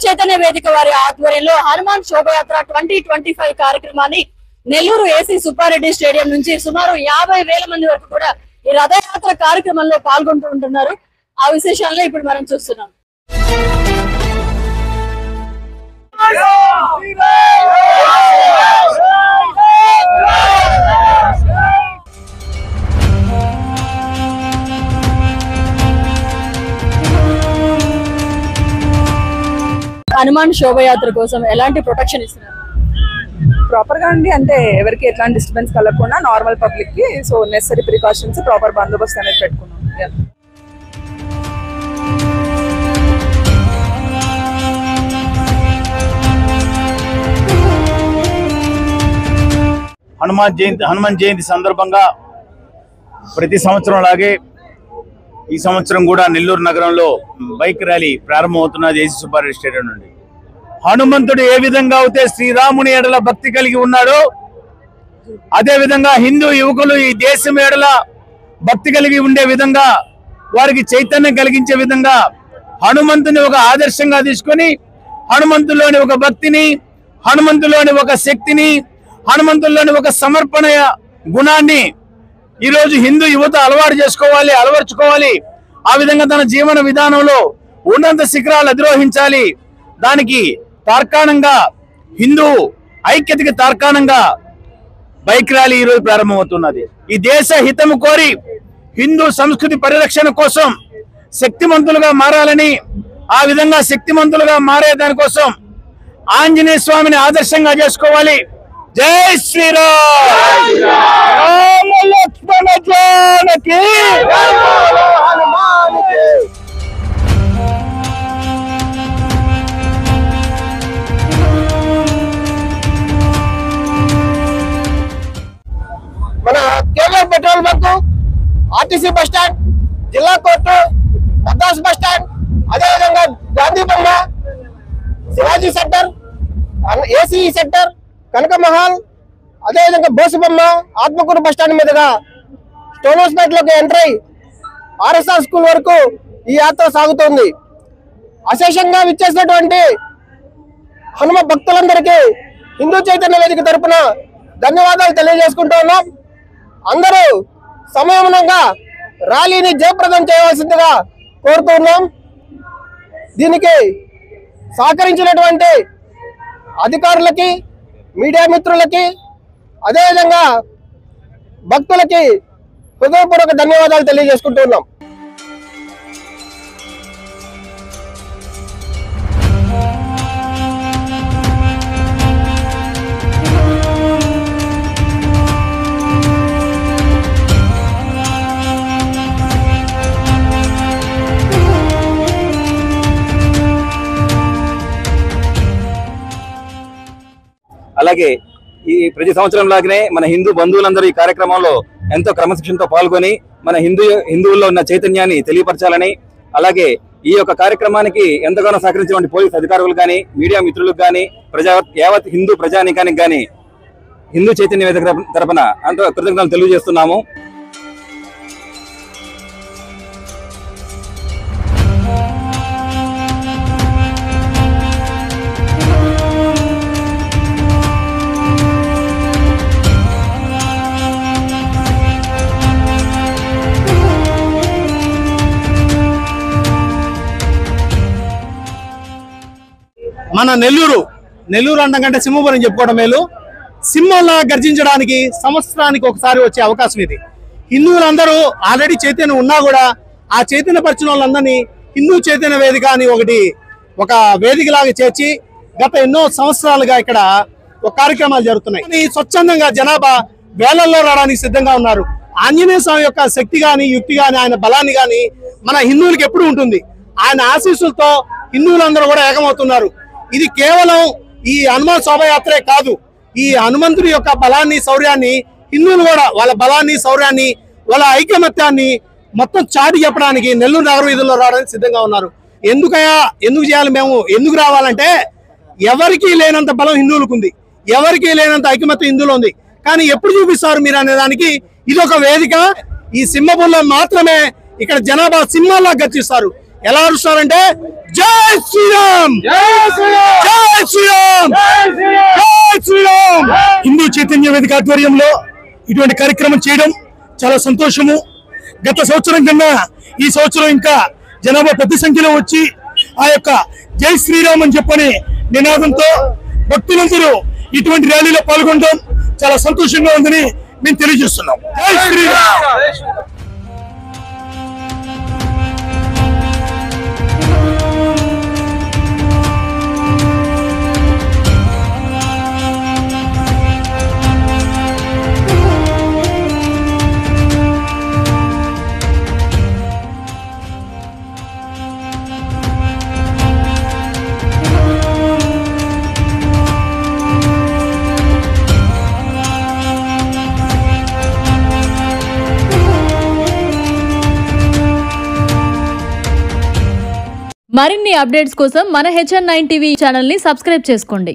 చైతన్య వేదిక వారి ఆధ్వర్యంలో హనుమాన్ శోభయాత్ర 2025 కార్యక్రమాన్ని నెల్లూరు ఏసీ సుబ్బారెడ్డి స్టేడియం నుంచి సుమారు 50,000 మంది వరకు కూడా ఈ రథయాత్ర కార్యక్రమంలో పాల్గొంటూ ఉంటున్నారు. ఆ విశేషాలను ఇప్పుడు మనం చూస్తున్నాం. హనుమాన్ శోభయాత్ర కోసం ఎలాంటి ప్రొటెక్షన్ ఇస్తున్నారు? ప్రాపర్ గా అండి, అంటే ఎవరికి ఎట్లాంటి డిస్టర్బెన్స్ కలగకుండా నార్మల్ పబ్లిక్ కి సో నెసరీ ప్రికాషన్స్ ప్రాపర్ బందోబస్తు అనేది పెట్టుకున్నాం. హనుమాన్ జయంతి సందర్భంగా ప్రతి సంవత్సరం లాగే ఈ సంవత్సరం కూడా నెల్లూరు నగరంలో bike rally ప్రారంభమవుతున్నది AC Subbareddy stadium నుండి. హనుమంతుడు ఏ విధంగా అయితే శ్రీరాముని ఎడల భక్తి కలిగి ఉన్నాడో అదే విధంగా హిందూ యువకులు ఈ దేశం ఎడల భక్తి కలిగి ఉండే విధంగా వారికి చైతన్యం కలిగించే విధంగా హనుమంతుని ఒక ఆదర్శంగా తీసుకొని హనుమంతుల్లోని ఒక భక్తిని, హనుమంతుల్లోని ఒక శక్తిని, హనుమంతుల్లోని ఒక సమర్పణ గుణాన్ని ఈరోజు హిందూ యువత అలవర్చుకోవాలి. ఆ విధంగా తన జీవన విధానంలో ఉన్నత శిఖరాలు అధిరోహించాలి. దానికి తార్కాణంగా హిందూ ఐక్యతకి తార్కాణంగా బైక్ ర్యాలీ ఈరోజు ప్రారంభమవుతున్నది. ఈ దేశ హితము కోరి హిందూ సంస్కృతి పరిరక్షణ కోసం శక్తిమంతులుగా మారాలని, ఆ విధంగా శక్తిమంతులుగా మారే దానికోసం ఆంజనేయ స్వామిని ఆదర్శంగా చేసుకోవాలి. జై శ్రీరామ్, రామ లక్ష్మణ జానకి. మన కేవలం petrol bunk, RTC bus stand, జిల్లా కోర్టు, మద్రాస్ బస్ స్టాండ్, అదేవిధంగా గాంధీ బొమ్మ, శివాజీ సెంటర్, ఏసీ సెంటర్, కనక మహల్, అదేవిధంగా బోసు బొమ్మ, ఆత్మకూరు బస్ స్టాండ్ మీదుగా స్టోన్ హౌస్ పేటలోకి ఎంటర్ అయి ఆర్ఎస్ఆర్ స్కూల్ వరకు ఈ యాత్ర సాగుతోంది. అశేషంగా విచ్చేసినటువంటి హనుమ భక్తులందరికీ హిందూ చైతన్య వేదిక తరపున ధన్యవాదాలు తెలియజేసుకుంటూ ఉన్నాం. అందరూ సమయమునంగా ర్యాలీని జయప్రదం చేయవలసిందిగా కోరుతున్నాం. దీనికి సహకరించినటువంటి అధికారులకి, మీడియా మిత్రులకి, అదేవిధంగా భక్తులకి హృదయపూర్వక ధన్యవాదాలు తెలియజేసుకుంటున్నాం. అలాగే ఈ ప్రతి సంవత్సరం లాగానే మన హిందూ బంధువులందరూ ఈ కార్యక్రమంలో ఎంతో క్రమశిక్షణతో పాల్గొని మన హిందువుల్లో ఉన్న చైతన్యాన్ని తెలియపరచాలని, అలాగే ఈ యొక్క కార్యక్రమానికి ఎంతగానో సహకరించినటువంటి పోలీస్ అధికారులు కానీ, మీడియా మిత్రులకు కానీ, యావత్ హిందూ ప్రజానీకానికి కానీ హిందూ చైతన్య వేదిక తరపున ఎంతో కృతజ్ఞతలు తెలియజేస్తున్నాము. మన నెల్లూరు అంటకంటే సింహపురం చెప్పుకోవడం మేలు. సింహంలా గర్జించడానికి సంవత్సరానికి ఒకసారి వచ్చే అవకాశం ఇది. హిందువులందరూ ఆల్రెడీ చైతన్యం ఉన్నా కూడా ఆ చైతన్య పరిచిన వాళ్ళందరినీ హిందూ చైతన్య వేదిక అని ఒక వేదికలాగా చేర్చి గత ఎన్నో సంవత్సరాలుగా ఇక్కడ ఒక కార్యక్రమాలు జరుగుతున్నాయి. స్వచ్ఛందంగా జనాభా వేలల్లో రావడానికి సిద్ధంగా ఉన్నారు. ఆంజనేయ స్వామి యొక్క శక్తి గాని, యుక్తి గాని, ఆయన బలాన్ని గాని మన హిందువులకి ఎప్పుడు ఉంటుంది. ఆయన ఆశీస్సులతో హిందువులందరూ కూడా ఏకమవుతున్నారు. ఇది కేవలం ఈ హనుమాన్ శోభయాత్రే కాదు, ఈ హనుమంతుడి యొక్క బలాన్ని, శౌర్యాన్ని హిందువులు కూడా వాళ్ళ బలాన్ని, శౌర్యాన్ని, వాళ్ళ ఐకమత్యాన్ని మొత్తం చాటి చెప్పడానికి నెల్లూరు నగర వీధుల్లో రావడానికి సిద్ధంగా ఉన్నారు. ఎందుకు చేయాలి మేము, ఎందుకు రావాలంటే ఎవరికీ లేనంత బలం హిందువులకు ఉంది, ఎవరికీ లేనంత ఐకమత్యం హిందువులు ఉంది. కానీ ఎప్పుడు చూపిస్తారు మీరు అనే దానికి ఇది ఒక వేదిక. ఈ సింహపురంలో మాత్రమే ఇక్కడ జనాభా సింహాల్లా గర్జిస్తారు. ఎలా అరుస్తారంటే జై శ్రీరామ్, జై శ్రీరామ్, జై శ్రీరామ్. హిందూ చైతన్య వేదిక ఆధ్వర్యంలో ఇటువంటి కార్యక్రమం చేయడం చాలా సంతోషము. గత సంవత్సరం కన్నా ఈ సంవత్సరం ఇంకా జనాభా పెద్ద సంఖ్యలో వచ్చి ఆ యొక్క జై శ్రీరామ్ అని చెప్పని నినాదంతో భక్తులందరూ ఇటువంటి ర్యాలీలో పాల్గొనడం చాలా సంతోషంగా ఉందని మేము తెలియజేస్తున్నాం. జై శ్రీరామ్. మరిన్ని అప్డేట్స్ కోసం మన HN9 టీవీ ఛానల్ ని సబ్స్క్రైబ్ చేసుకోండి.